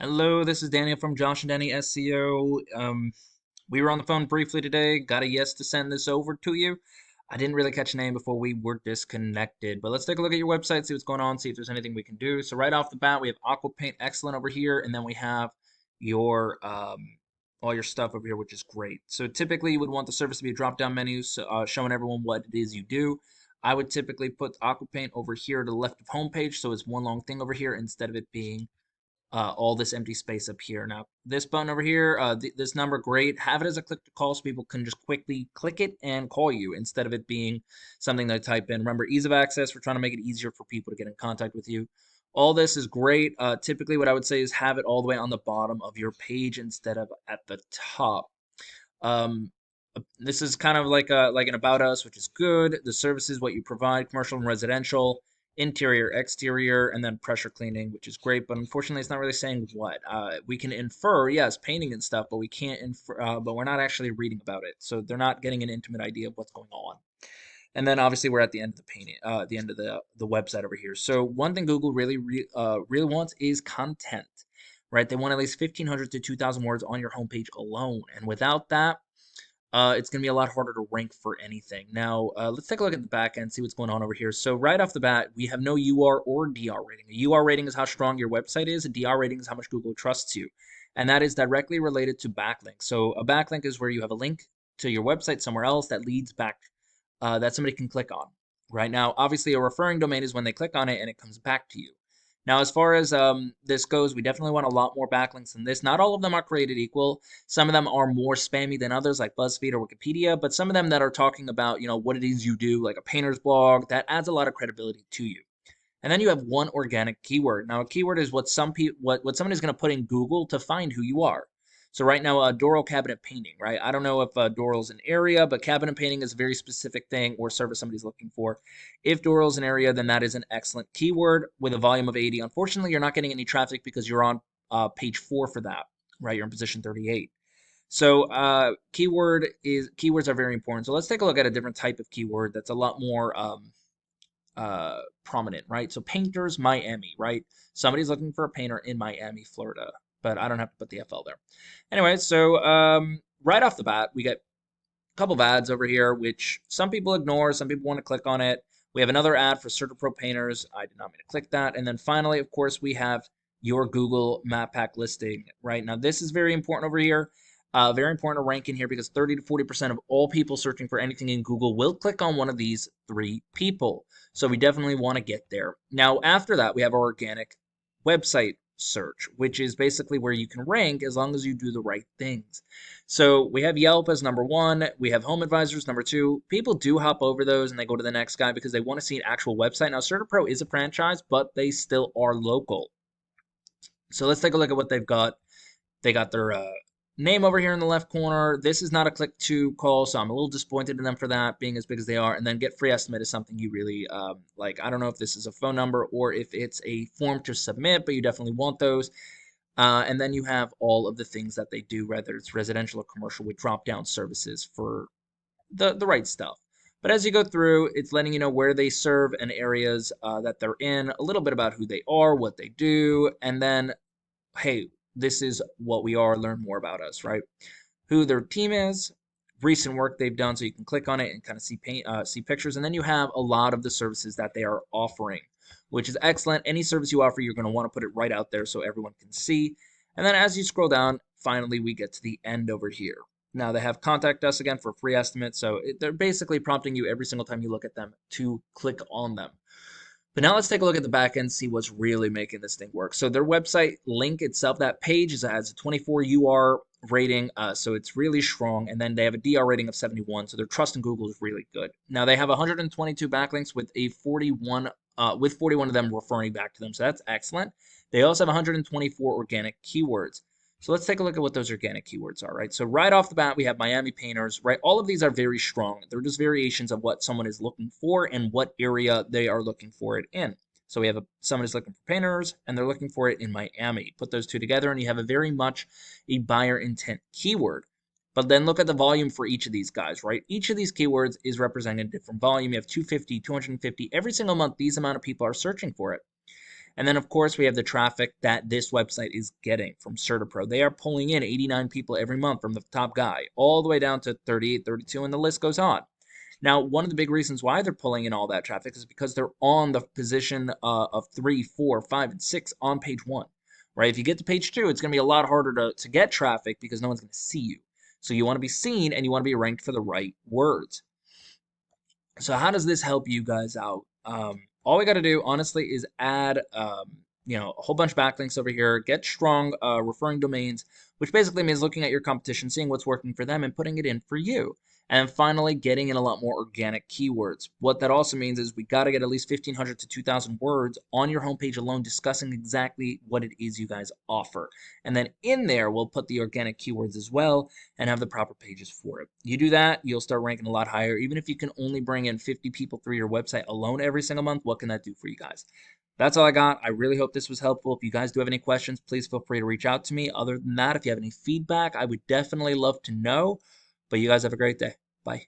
Hello, this is Daniel from Josh and Danny SEO. We were on the phone briefly today. Got a yes to send this over to you. I didn't really catch a name before we were disconnected, but let's take a look at your website, see what's going on, see if there's anything we can do. So right off the bat, we have Aquapaint Excellent over here, and then we have your all your stuff over here, which is great. So typically, you would want the service to be a drop-down menu, so, showing everyone what it is you do. I would typically put Aquapaint over here to the left of homepage, so it's one long thing over here instead of it being all this empty space up here. Now, this button over here, this number, great. Have it as a click to call so people can just quickly click it and call you instead of it being something they type in. Remember, ease of access. We're trying to make it easier for people to get in contact with you. All this is great. Typically, what I would say is have it all the way on the bottom of your page instead of at the top. Um, this is kind of like an about us, which is good. The services, what you provide, commercial and residential, interior, exterior, and then pressure cleaning, which is great. But unfortunately, it's not really saying what. We can infer, yes, painting and stuff, but we can't infer. But we're not actually reading about it, so they're not getting an intimate idea of what's going on. And then obviously we're at the end of the painting, the end of the website over here. So one thing Google really wants is content, right? They want at least 1,500 to 2,000 words on your homepage alone, and without that, it's going to be a lot harder to rank for anything. Now, let's take a look at the back end, see what's going on over here. So right off the bat, we have no UR or DR rating. A UR rating is how strong your website is. A DR rating is how much Google trusts you. And that is directly related to backlinks. So a backlink is where you have a link to your website somewhere else that leads back, that somebody can click on. Right now, obviously, a referring domain is when they click on it and it comes back to you. Now, as far as this goes, we definitely want a lot more backlinks than this. Not all of them are created equal. Some of them are more spammy than others, like BuzzFeed or Wikipedia, but some of them that are talking about, what it is you do, like a painter's blog, that adds a lot of credibility to you. And then you have one organic keyword. Now, a keyword is what what somebody's going to put in Google to find who you are. So right now, Doral cabinet painting, right? I don't know if Doral's an area, but cabinet painting is a very specific thing or service somebody's looking for. If Doral's an area, then that is an excellent keyword with a volume of 80. Unfortunately, you're not getting any traffic because you're on page 4 for that, right? You're in position 38. So keywords are very important. So let's take a look at a different type of keyword that's a lot more prominent, right? So painters, Miami, right? Somebody's looking for a painter in Miami, Florida, but I don't have to put the FL there. Anyway, so right off the bat, we get a couple of ads over here, which some people ignore, some people want to click on it. We have another ad for CertaPro painters. I did not mean to click that. And then finally, of course, we have your Google Map Pack listing, right? Now, this is very important over here. Very important to rank in here because 30 to 40% of all people searching for anything in Google will click on one of these 3 people. So we definitely want to get there. Now, after that, we have our organic website search, which is basically where you can rank as long as you do the right things. So we have Yelp as number 1. We have Home Advisors number 2. People do hop over those and they go to the next guy because they want to see an actual website. Now, CertaPro is a franchise, but they still are local. So let's take a look at what they've got. They got their name over here in the left corner. This is not a click to call, so I'm a little disappointed in them for that, being as big as they are. And then get free estimate is something you really like. I don't know if this is a phone number or if it's a form to submit, but you definitely want those. And then you have all of the things that they do, whether it's residential or commercial, with drop-down services for the right stuff. But as you go through, it's letting you know where they serve and areas that they're in, a little bit about who they are, what they do, and then, hey, this is what we are, learn more about us, right? Who their team is, recent work they've done, so you can click on it and kind of see pictures, and then you have a lot of the services that they are offering, which is excellent. Any service you offer, you're going to want to put it right out there so everyone can see. And then as you scroll down, finally we get to the end over here. Now they have contact us again for a free estimate, so they're basically prompting you every single time you look at them to click on them. But now let's take a look at the back end, see what's really making this thing work. So their website link itself, that page has a 24 UR rating, so it's really strong. And then they have a DR rating of 71, so their trust in Google is really good. Now they have 122 backlinks with 41 of them referring back to them, so that's excellent. They also have 124 organic keywords. So let's take a look at what those organic keywords are, right? So right off the bat, we have Miami painters, right? All of these are very strong. They're just variations of what someone is looking for and what area they are looking for it in. So we have someone is looking for painters and they're looking for it in Miami. Put those two together and you have a very much a buyer intent keyword. But then look at the volume for each of these guys, right? Each of these keywords is representing a different volume. You have 250, 250. Every single month, these amount of people are searching for it. And then, of course, we have the traffic that this website is getting from CertaPro. They are pulling in 89 people every month from the top guy all the way down to 38, 32, and the list goes on. Now, one of the big reasons why they're pulling in all that traffic is because they're on the position of 3, 4, 5, and 6 on page 1, right? If you get to page 2, it's going to be a lot harder to get traffic because no one's going to see you. So you want to be seen and you want to be ranked for the right words. So how does this help you guys out? All we got to do, honestly, is add a whole bunch of backlinks over here, get strong referring domains, which basically means looking at your competition, seeing what's working for them, and putting it in for you. And finally, getting in a lot more organic keywords. What that also means is we got to get at least 1,500 to 2,000 words on your homepage alone discussing exactly what it is you guys offer. And then in there, we'll put the organic keywords as well and have the proper pages for it. You do that, you'll start ranking a lot higher. Even if you can only bring in 50 people through your website alone every single month, what can that do for you guys? That's all I got. I really hope this was helpful. If you guys do have any questions, please feel free to reach out to me. Other than that, if you have any feedback, I would definitely love to know. But you guys have a great day. Bye.